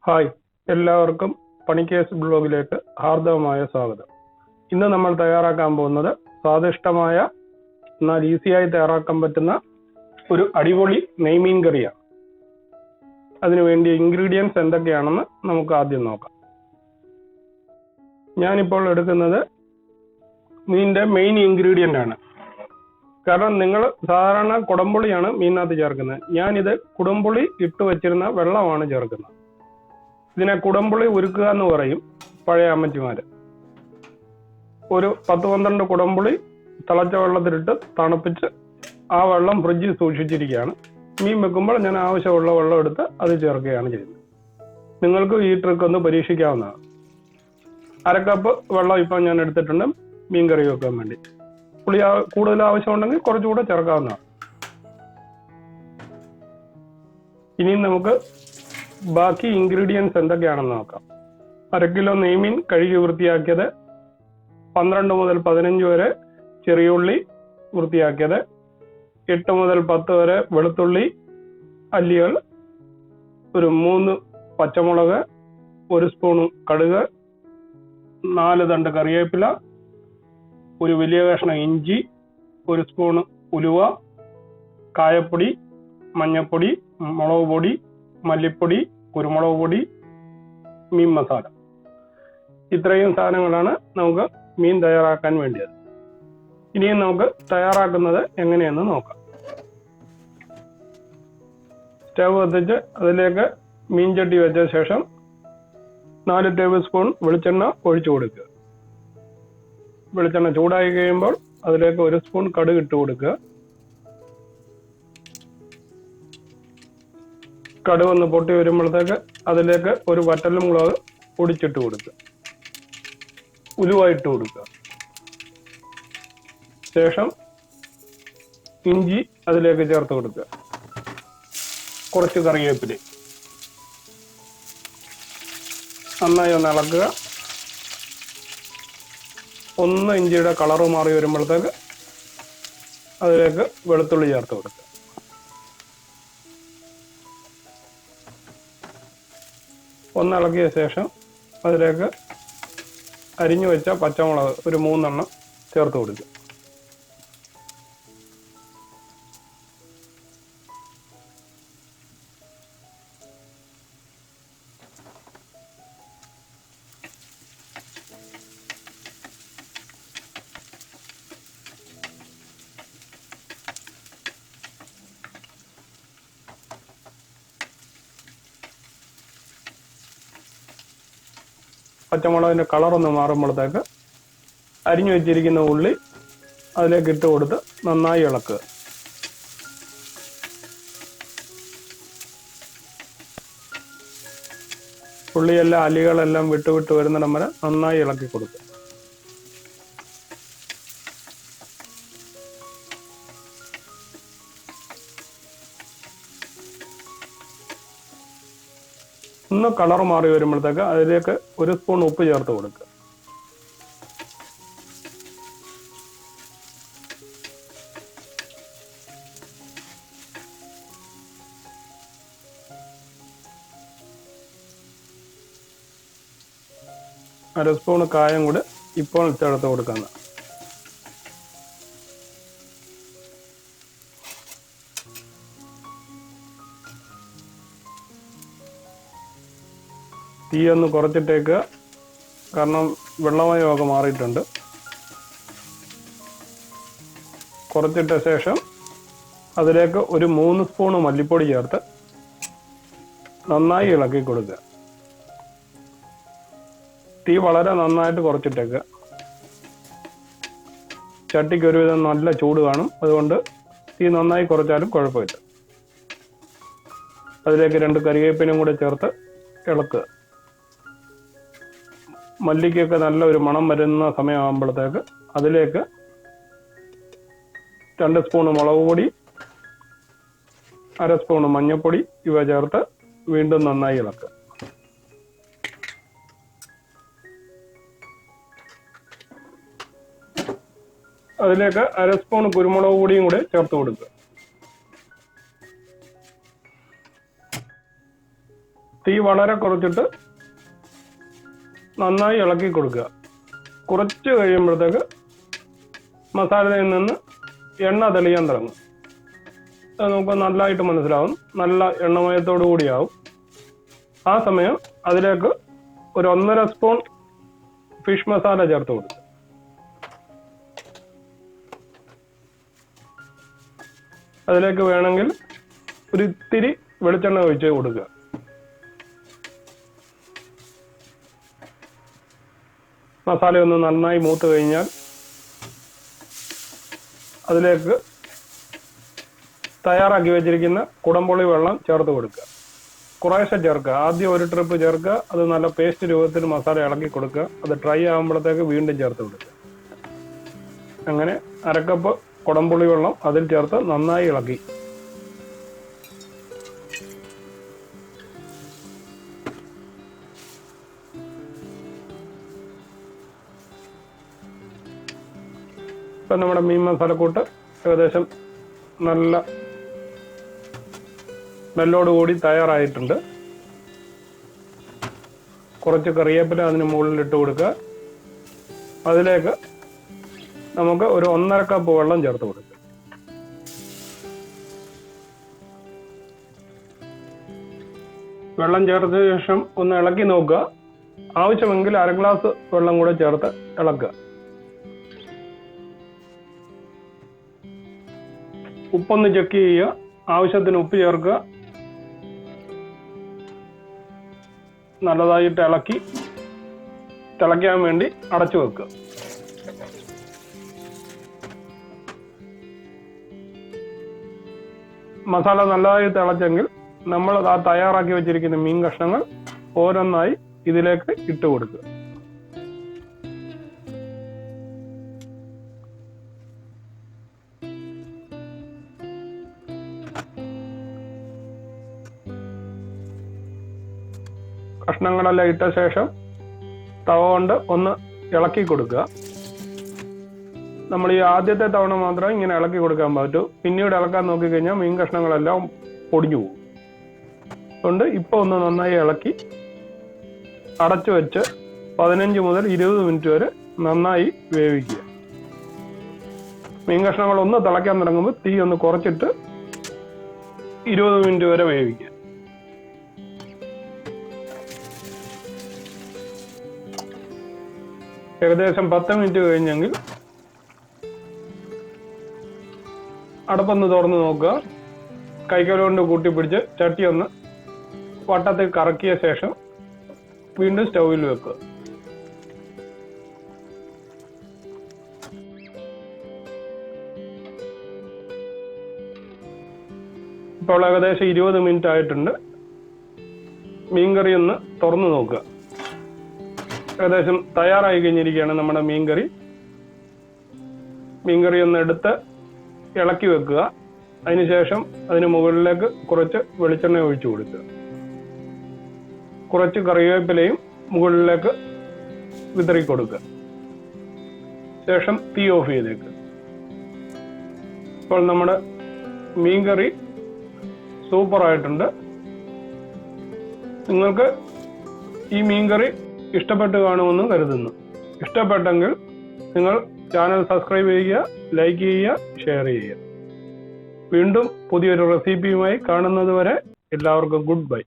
Hi, എല്ലാവർക്കും പണിക്കേഴ്സ് ബ്ലോഗിലേക്ക് ഹാർദവമായ സ്വാഗതം. ഇന്ന് നമ്മൾ തയ്യാറാക്കാൻ പോകുന്നത് സ്വാദിഷ്ടമായ എന്നാൽ ഈസിയായി തയ്യാറാക്കാൻ പറ്റുന്ന ഒരു അടിപൊളി നെയ്മീൻ കറിയാണ്. അതിനുവേണ്ടി ഇൻഗ്രീഡിയൻസ് എന്തൊക്കെയാണെന്ന് നമുക്ക് ആദ്യം നോക്കാം. ഞാനിപ്പോൾ എടുക്കുന്നത് മീനിന്റെ മെയിൻ ഇൻഗ്രീഡിയൻ്റ് ആണ്. കാരണം നിങ്ങൾ സാധാരണ കുടംപുളിയാണ് മീനിനകത്ത് ചേർക്കുന്നത്. ഞാനിത് കുടംപുളി ഇട്ട് വെച്ചിരുന്ന വെള്ളമാണ് ചേർക്കുന്നത്. ഇതിനെ കുടംപുളി ഉരുക്കുക എന്ന് പറയും പഴയ അമ്മച്ചിമാര്. ഒരു 10-12 കുടംപുളി തിളച്ച വെള്ളത്തിലിട്ട് തണുപ്പിച്ച് ആ വെള്ളം ഫ്രിഡ്ജിൽ സൂക്ഷിച്ചിരിക്കുകയാണ്. മീൻ വെക്കുമ്പോൾ ഞാൻ ആവശ്യമുള്ള വെള്ളം എടുത്ത് അത് ചേർക്കുകയാണ് ചെയ്യുന്നത്. നിങ്ങൾക്ക് ഈ ട്രിക്ക് ഒന്ന് പരീക്ഷിക്കാവുന്നതാണ്. 1/2 കപ്പ് വെള്ളം ഇപ്പം ഞാൻ എടുത്തിട്ടുണ്ട് മീൻ കറി വെക്കാൻ വേണ്ടി. പുളി കൂടുതൽ ആവശ്യമുണ്ടെങ്കിൽ കുറച്ചുകൂടെ ചേർക്കാവുന്നതാണ്. ഇനി നമുക്ക് ബാക്കി ഇൻഗ്രീഡിയൻസ് എന്തൊക്കെയാണെന്ന് നോക്കാം. 1/2 കിലോ നെയ്മീൻ കഴുകി വൃത്തിയാക്കിയത്, 12 മുതൽ 15 വരെ ചെറിയ ഉള്ളി വൃത്തിയാക്കിയത്, 8 മുതൽ 10 വരെ വെളുത്തുള്ളി അല്ലികൾ, ഒരു 3 പച്ചമുളക്, 1 സ്പൂൺ കടുക്, 4 തണ്ട് കറിവേപ്പില, ഒരു വലിയ കഷ്ണം ഇഞ്ചി, 1 സ്പൂൺ ഉലുവ, കായപ്പൊടി, മഞ്ഞൾപ്പൊടി, മുളക് പൊടി, മല്ലിപ്പൊടി, കുരുമുളക് പൊടി, മീൻ മസാല. ഇത്രയും സാധനങ്ങളാണ് നമുക്ക് മീൻ തയ്യാറാക്കാൻ വേണ്ടിയത്. ഇനിയും നമുക്ക് തയ്യാറാക്കുന്നത് എങ്ങനെയെന്ന് നോക്കാം. സ്റ്റവ് കത്തിച്ച് അതിലേക്ക് മീൻ ചട്ടി വെച്ച ശേഷം 4 ടേബിൾ സ്പൂൺ വെളിച്ചെണ്ണ ഒഴിച്ചു കൊടുക്കുക. വെളിച്ചെണ്ണ ചൂടായി കഴിയുമ്പോൾ അതിലേക്ക് 1 സ്പൂൺ കടുക് ഇട്ട് കൊടുക്കുക. കടുക് ഒന്ന് പൊട്ടി വരുമ്പോഴത്തേക്ക് അതിലേക്ക് ഒരു വറ്റൽമുളക് പൊടിച്ചിട്ട് കൊടുക്കുക. ഉലുവ ഇട്ട് കൊടുക്കുക. ശേഷം ഇഞ്ചി അതിലേക്ക് ചേർത്ത് കൊടുക്കുക. കുറച്ച് കറിവേപ്പില നന്നായി ഒന്ന് ഇളക്കുക. 1 ഇഞ്ചിയുടെ കളറ് മാറി വരുമ്പോഴത്തേക്ക് അതിലേക്ക് വെളുത്തുള്ളി ചേർത്ത് കൊടുക്കുക. ഒന്ന് ഇളക്കിയ ശേഷം അതിലേക്ക് അരിഞ്ഞു വെച്ച പച്ചമുളക് ഒരു 3 എണ്ണം ചേർത്ത് കൊടുക്കുക. പച്ചമുളകിന്റെ കളറൊന്ന് മാറുമ്പോഴത്തേക്ക് അരിഞ്ഞു വെച്ചിരിക്കുന്ന ഉള്ളി അതിലേക്ക് ഇട്ട് കൊടുത്ത് നന്നായി ഇളക്കുക. ഉള്ളിയെല്ലാം അലികളെല്ലാം വിട്ട് വരുന്നിടം വരെ നന്നായി ഇളക്കി കൊടുക്കുക. ഒന്ന് കളർ മാറി വരുമ്പോഴത്തേക്ക് അതിലേക്ക് 1 സ്പൂൺ ഉപ്പ് ചേർത്ത് കൊടുക്കുക. അര സ്പൂൺ കായം കൂടെ ഇപ്പോൾ ചേർത്ത് കൊടുക്കുന്ന. തീ ഒന്ന് കുറച്ചിട്ടേക്കുക, കാരണം വെള്ളമയമൊക്കെ മാറിയിട്ടുണ്ട്. കുറച്ചിട്ട ശേഷം അതിലേക്ക് ഒരു 3 സ്പൂൺ മല്ലിപ്പൊടി ചേർത്ത് നന്നായി ഇളക്കി കൊടുക്കുക. തീ വളരെ നന്നായിട്ട് കുറച്ചിട്ടേക്കുക. ചട്ടിക്ക് ഒരുവിധം നല്ല ചൂട് കാണും, അതുകൊണ്ട് തീ നന്നായി കുറച്ചാലും കുഴപ്പമില്ല. അതിലേക്ക് 2 കറിവേപ്പിനും കൂടെ ചേർത്ത് ഇളക്കുക. മല്ലിക്കൊക്കെ നല്ല ഒരു മണം വരുന്ന സമയമാകുമ്പോഴത്തേക്ക് അതിലേക്ക് 2 സ്പൂൺ മുളക് പൊടി, 1/2 സ്പൂൺ മഞ്ഞൾപ്പൊടി ഇവ ചേർത്ത് വീണ്ടും നന്നായി ഇളക്കുക. അതിലേക്ക് 1/2 സ്പൂൺ കുരുമുളക് പൊടിയും കൂടെ ചേർത്ത് കൊടുക്കുക. തീ വളരെ കുറച്ചിട്ട് നന്നായി ഇളക്കി കൊടുക്കുക. കുറച്ച് കഴിയുമ്പോഴത്തേക്ക് മസാലയിൽ നിന്ന് എണ്ണ തെളിയാൻ തുടങ്ങും. അത് നമുക്ക് നല്ലതായിട്ട് മനസ്സിലാവും. നല്ല എണ്ണമയത്തോടു കൂടിയാവും. ആ സമയം അതിലേക്ക് ഒരു 1.5 സ്പൂൺ ഫിഷ് മസാല ചേർത്ത് കൊടുക്കുക. അതിലേക്ക് വേണമെങ്കിൽ ഒരു ഇത്തിരി വെളിച്ചെണ്ണ ഒഴിച്ച് കൊടുക്കുക. മസാല ഒന്ന് നന്നായി മൂത്ത് കഴിഞ്ഞാൽ അതിലേക്ക് തയ്യാറാക്കി വെച്ചിരിക്കുന്ന കുടംപുളി വെള്ളം ചേർത്ത് കൊടുക്കുക. കുറേശ്ശെ ചേർക്കുക. ആദ്യം ഒരു ട്രിപ്പ് ചേർക്കുക. അത് നല്ല പേസ്റ്റ് രൂപത്തിൽ മസാല ഇളക്കി കൊടുക്കുക. അത് ഡ്രൈ ആകുമ്പോഴത്തേക്ക് വീണ്ടും ചേർത്ത് കൊടുക്കുക. അങ്ങനെ 1/2 കപ്പ് കുടംപുളി വെള്ളം അതിൽ ചേർത്ത് നന്നായി ഇളക്കി. ഇപ്പം നമ്മുടെ മീൻ മസാലക്കൂട്ട് ഏകദേശം നല്ല സ്മെല്ലോടുകൂടി തയ്യാറായിട്ടുണ്ട്. കുറച്ച് കറിവേപ്പില അതിന് മുകളിൽ ഇട്ട് കൊടുക്കുക. അതിലേക്ക് നമുക്ക് ഒരു 1.5 കപ്പ് വെള്ളം ചേർത്ത് കൊടുക്കുക. വെള്ളം ചേർത്ത ശേഷം ഒന്ന് ഇളക്കി നോക്കുക. ആവശ്യമെങ്കിൽ 1/2 ഗ്ലാസ് വെള്ളം കൂടെ ചേർത്ത് ഇളക്കുക. ഉപ്പൊന്ന് ചെക്ക് ചെയ്യുക. ആവശ്യത്തിന് ഉപ്പ് ചേർക്കുക. നല്ലതായിട്ട് ഇളക്കി തിളയ്ക്കാൻ വേണ്ടി അടച്ചു വെക്കുക. മസാല നല്ലതായി തിളച്ചെങ്കിൽ നമ്മൾ ആ തയ്യാറാക്കി വെച്ചിരിക്കുന്ന മീൻ കഷ്ണങ്ങൾ ഓരോന്നായി ഇതിലേക്ക് ഇട്ട് കൊടുക്കുക. കഷ്ണങ്ങളെല്ലാം ഇട്ട ശേഷം തവ കൊണ്ട് ഒന്ന് ഇളക്കി കൊടുക്കുക. നമ്മൾ ഈ ആദ്യത്തെ തവണ മാത്രമേ ഇങ്ങനെ ഇളക്കി കൊടുക്കാൻ പറ്റൂ. പിന്നീട് ഇളക്കാൻ നോക്കിക്കഴിഞ്ഞാൽ മീൻ കഷ്ണങ്ങളെല്ലാം പൊടിഞ്ഞു പോകും. അതുകൊണ്ട് ഇപ്പോൾ ഒന്ന് നന്നായി ഇളക്കി അടച്ചു വെച്ച് 15 മുതൽ 20 മിനിറ്റ് വരെ നന്നായി വേവിക്കുക. മീൻ കഷ്ണങ്ങൾ ഒന്ന് തിളയ്ക്കാൻ തുടങ്ങുമ്പോൾ തീ ഒന്ന് കുറച്ചിട്ട് 20 മിനിറ്റ് വരെ വേവിക്കുക. ഏകദേശം 10 മിനിറ്റ് കഴിഞ്ഞെങ്കിൽ അടപ്പൊന്ന് തുറന്ന് നോക്കുക. കൈക്കോൽ കൊണ്ട് കൂട്ടിപ്പിടിച്ച് ചട്ടി ഒന്ന് വട്ടത്തിൽ കറക്കിയ ശേഷം വീണ്ടും സ്റ്റൗവിൽ വെക്കുക. ഇപ്പോൾ ഏകദേശം 20 മിനിറ്റ് ആയിട്ടുണ്ട്. മീൻകറി ഒന്ന് തുറന്നു നോക്കുക. ഏകദേശം തയ്യാറായി കഴിഞ്ഞിരിക്കുകയാണ് നമ്മുടെ മീൻകറി. മീൻകറി ഒന്ന് എടുത്ത് ഇളക്കി വെക്കുക. അതിനുശേഷം അതിന് മുകളിലേക്ക് കുറച്ച് വെളിച്ചെണ്ണ ഒഴിച്ചു കൊടുക്കുക. കുറച്ച് കറിവേപ്പിലയും മുകളിലേക്ക് വിതറി കൊടുക്കുക. ശേഷം തീ ഓഫ് ചെയ്തേക്കുക. ഇപ്പോൾ നമ്മുടെ മീൻകറി സൂപ്പറായിട്ടുണ്ട്. നിങ്ങൾക്ക് ഈ മീൻകറി ഇഷ്ടപ്പെട്ട് കാണുമെന്ന് കരുതുന്നു. ഇഷ്ടപ്പെട്ടെങ്കിൽ നിങ്ങൾ ചാനൽ സബ്സ്ക്രൈബ് ചെയ്യുക, ലൈക്ക് ചെയ്യുക, ഷെയർ ചെയ്യുക. വീണ്ടും പുതിയൊരു റെസിപ്പിയുമായി കാണുന്നത് വരെ എല്ലാവർക്കും ഗുഡ് ബൈ.